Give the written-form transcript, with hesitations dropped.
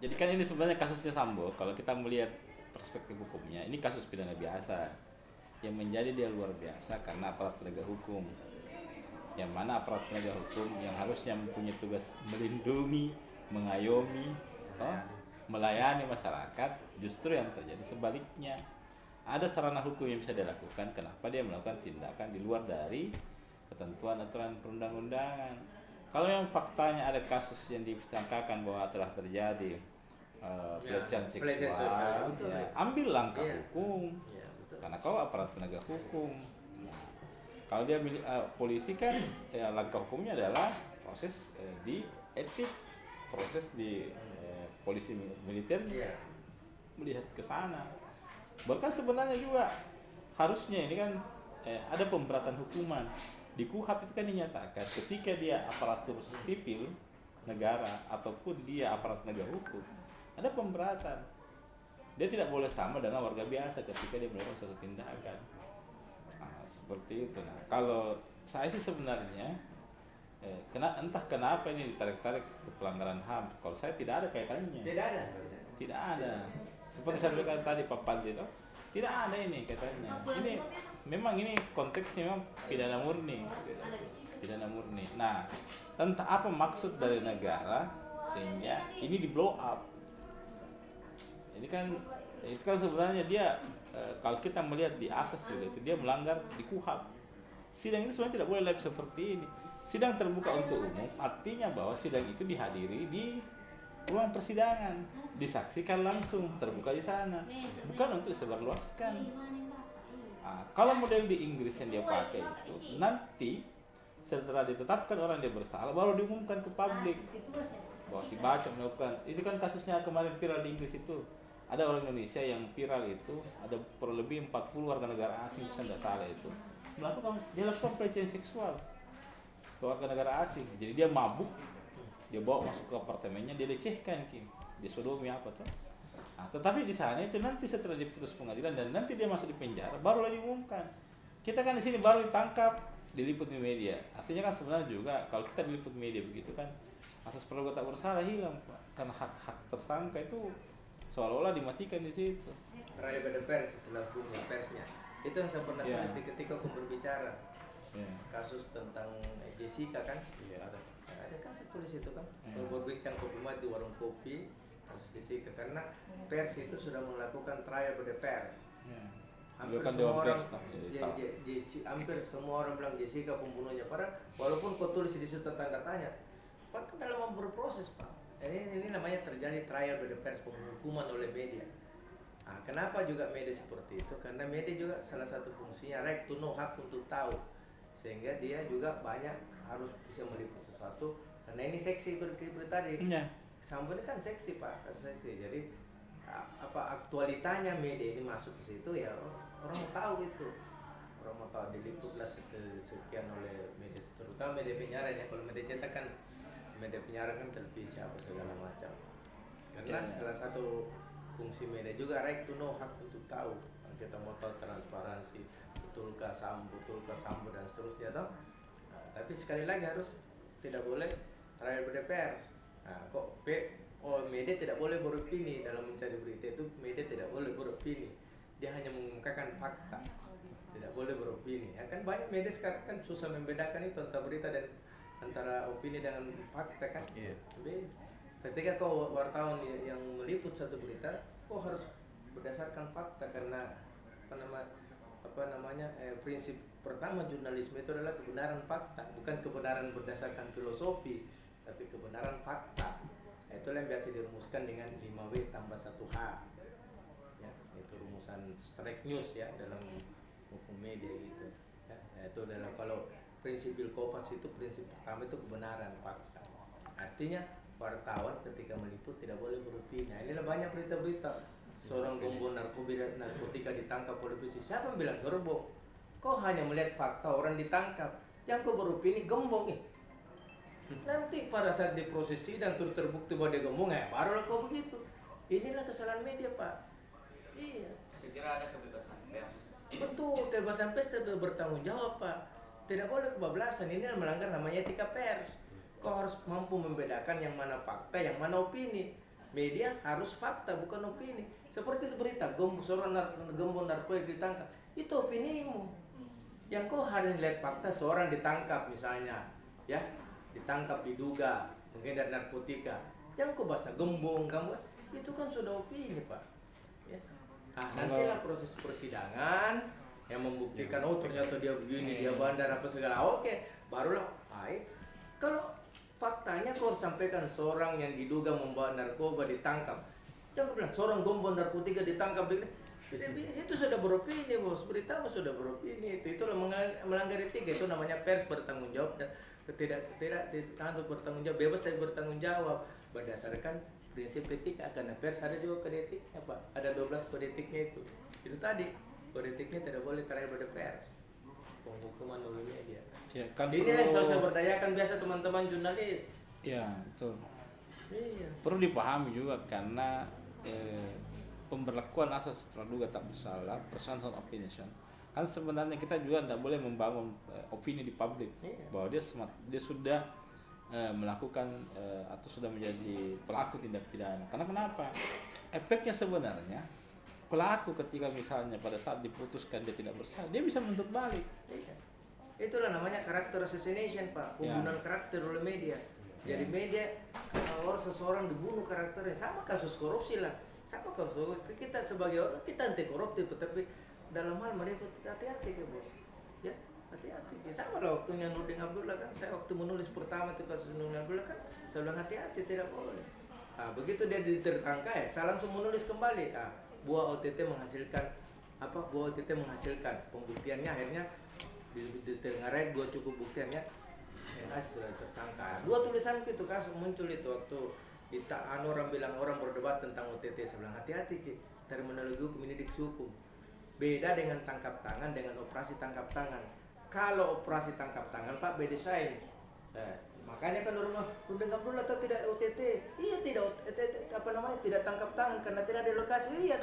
Jadi kan ini sebenarnya kasusnya Sambo, kalau kita melihat perspektif hukumnya, ini kasus pidana biasa yang menjadi dia luar biasa karena aparat penegak hukum. Yang mana aparat penegak hukum yang harusnya mempunyai tugas melindungi, mengayomi, atau melayani masyarakat, justru yang terjadi sebaliknya. Ada sarana hukum yang bisa dilakukan, kenapa dia melakukan tindakan di luar dari ketentuan aturan perundang-undangan. Kalau yang faktanya ada kasus yang disangkakan bahwa telah terjadi pelecehan seksual, betul, ya, ambil langkah iya. hukum, Iya, betul. karena kau aparat penegak hukum. Kalau dia polisi kan, ya, langkah hukumnya adalah proses di etik, proses di polisi militer, Iya. melihat ke sana. Bahkan sebenarnya juga harusnya ini kan ada pemberatan hukuman. Di KUHP itu kan dinyatakan ketika dia aparatur sipil negara ataupun dia aparat penegak hukum, ada pemberatan. Dia tidak boleh sama dengan warga biasa ketika dia melakukan suatu tindakan. Nah, seperti itu. Nah, kalau saya sih sebenarnya entah kenapa ini ditarik-tarik ke pelanggaran HAM. Kalau saya tidak ada kaitannya. Tidak ada. Tidak ada. Seperti saya bilang tadi Pak Padli itu, tidak ada ini katanya. Ini memang ini konteksnya memang pidana murni. Pidana murni. Nah, entah apa maksud dari negara sehingga ini di blow up. Ini kan itu kan sebenarnya dia kalau kita melihat di asas juga itu dia melanggar di KUHP. Sidang itu sebenarnya tidak boleh live seperti ini. Sidang terbuka untuk umum artinya bahwa sidang itu dihadiri di ruang persidangan, disaksikan langsung, terbuka di sana, bukan untuk disebarluaskan. Nah, kalau model di Inggris yang dia pakai itu, nanti setelah ditetapkan orang dia bersalah, baru diumumkan ke publik bahwa si Baca melakukan. Itu kan kasusnya kemarin viral di Inggris itu. Ada orang Indonesia yang viral itu, ada kurang lebih 40 warga negara asing, saya tidak salah itu, dia lakukan pelecehan seksual ke warga negara asing. Jadi dia mabuk, dia bawa masuk ke apartemennya, dia lecehkan, dia sodomi apa tuh. Nah, tetapi di sana itu nanti setelah diputus pengadilan dan nanti dia masuk di penjara, barulah diumumkan. Kita kan di sini baru ditangkap, diliput di media. Artinya kan sebenarnya juga kalau kita diliput media begitu kan, asas praduga tak bersalah hilang, Pak. Karena hak-hak tersangka itu seolah-olah dimatikan di situ. Raya pada pers setelah punya persnya. Itu yang saya pernah tulis di ketika aku berbicara. Kasus tentang Jessica kan. Ada kan saya tulis itu kan. Berbincang kopi mati di warung kopi kasus Jessica karena pers itu sudah melakukan trial pada pers. Hampir semua orang hampir semua orang bilang Jessica pembunuhnya. Padahal walaupun kau tulis di situ tanda tanya, Pak kan dalam berproses Pak. Ini namanya terjadi trial by the pers, penghukuman oleh media. Nah, kenapa juga media seperti itu? Karena media juga salah satu fungsinya right to know, hak untuk tahu, sehingga dia juga banyak harus bisa meliput sesuatu. Karena ini seksi seperti tadi. Sambo ini kan seksi Pak, seksi. Jadi apa aktualitanya media ini masuk ke situ ya orang mau tahu itu. Orang mau tahu diliputlah sekian oleh media, terutama media penyiaran ya. Kalau media cetak kan media penyiaran kan televisi apa segala macam. Karena salah satu fungsi media juga right to know, hak untuk tahu. Kita mau tahu transparansi, betulkah Sambo dan seterusnya toh. Nah, tapi sekali lagi harus tidak boleh trial by the pers. Nah, media tidak boleh beropini dalam mencari berita itu. Media tidak boleh beropini. Dia hanya mengungkapkan fakta. Tidak boleh beropini. Ya kan banyak media sekarang kan susah membedakan itu antara berita dan antara opini dengan fakta kan. Tapi ketika kau wartawan yang meliput satu berita, kau harus berdasarkan fakta karena prinsip pertama jurnalisme itu adalah kebenaran fakta, bukan kebenaran berdasarkan filosofi, tapi kebenaran fakta. Itulah yang biasa dirumuskan dengan 5W tambah 1H. Ya, itu rumusan strike news ya dalam hukum media gitu. Ya, itu adalah kalau prinsip Bilkovas itu prinsip pertama itu kebenaran fakta. Artinya wartawan ketika meliput tidak boleh beropini. Nah, inilah banyak berita-berita seorang gembong narkotika ditangkap oleh polisi. Siapa yang bilang gerbong? Kau hanya melihat fakta orang ditangkap. Yang kau beropini gembong Nanti pada saat diproses sidang terus terbukti bahwa dia gembong barulah kau begitu. Inilah kesalahan media Pak. Iya. Saya kira ada kebebasan pers. Betul, kebebasan pers tidak bertanggung jawab Pak. Tidak boleh kebablasan, ini melanggar namanya etika pers. Kau harus mampu membedakan yang mana fakta, yang mana opini. media harus fakta bukan opini. Seperti itu berita seorang gembong narkoba ditangkap, itu opinimu. Yang kau hari lihat fakta seorang ditangkap misalnya, ya ditangkap diduga mungkin dari narkotika, yang kau bahasa gembong kamu itu kan sudah opini pak. Ya. Nantilah proses persidangan yang membuktikan oh ternyata dia begini, dia bandar apa segala, oke, barulah baik. Kalau faktanya kau sampaikan seorang yang diduga membawa narkoba ditangkap, jangan bilang seorang gembong narkotika ditangkap, itu sudah beropini bos, beritamu sudah beropini, itulah melanggar etika, itu namanya pers bertanggung jawab dan tidak bertanggung jawab, bebas dari bertanggung jawab berdasarkan prinsip etika. Karena pers ada juga kode etiknya pak, ada 12 kode etiknya itu tadi kode etiknya tidak boleh terhadap pada pers, penghukuman oleh media. Ya, kan ini yang sosial berdayakan biasa teman-teman jurnalis. Ya betul. Iya. Perlu dipahami juga karena pemberlakuan asas praduga tak bersalah, presumption of innocence, kan sebenarnya kita juga tidak boleh membangun opini di publik bahwa dia sudah melakukan atau sudah menjadi pelaku tindak pidana. Karena kenapa? Efeknya sebenarnya pelaku ketika misalnya pada saat diputuskan dia tidak bersalah, dia bisa menuntut balik. Itulah namanya karakter assassination pak, pembunuhan karakter oleh media. Jadi media kalau seseorang dibunuh karakternya, sama kasus korupsi lah. Sama kalau kita sebagai orang kita anti koruptif, tapi dalam hal mereka hati-hati ke bos, ya hati-hati. Ya, sama lah waktunya Nurdin Abdullah kan, saya waktu menulis pertama itu kasus Nurdin Abdullah kan, saya bilang hati-hati tidak boleh. Begitu dia tertangkap saya langsung menulis kembali. Buah OTT menghasilkan buah OTT menghasilkan pembuktiannya, akhirnya di Tenggarai 2 cukup buktiannya, sudah tersangka. 2 tulisan itu kasus muncul itu waktu orang bilang orang berdebat tentang OTT, saya bilang hati-hati Ki, terminologi hukum ini diksi hukum. Beda dengan tangkap tangan dengan operasi tangkap tangan. Kalau operasi tangkap tangan Pak beda desain. Makanya kan orang udah nggak perlu atau tidak OTT. Iya tidak OTT, tidak tangkap tangan karena tidak ada lokasi. Iya.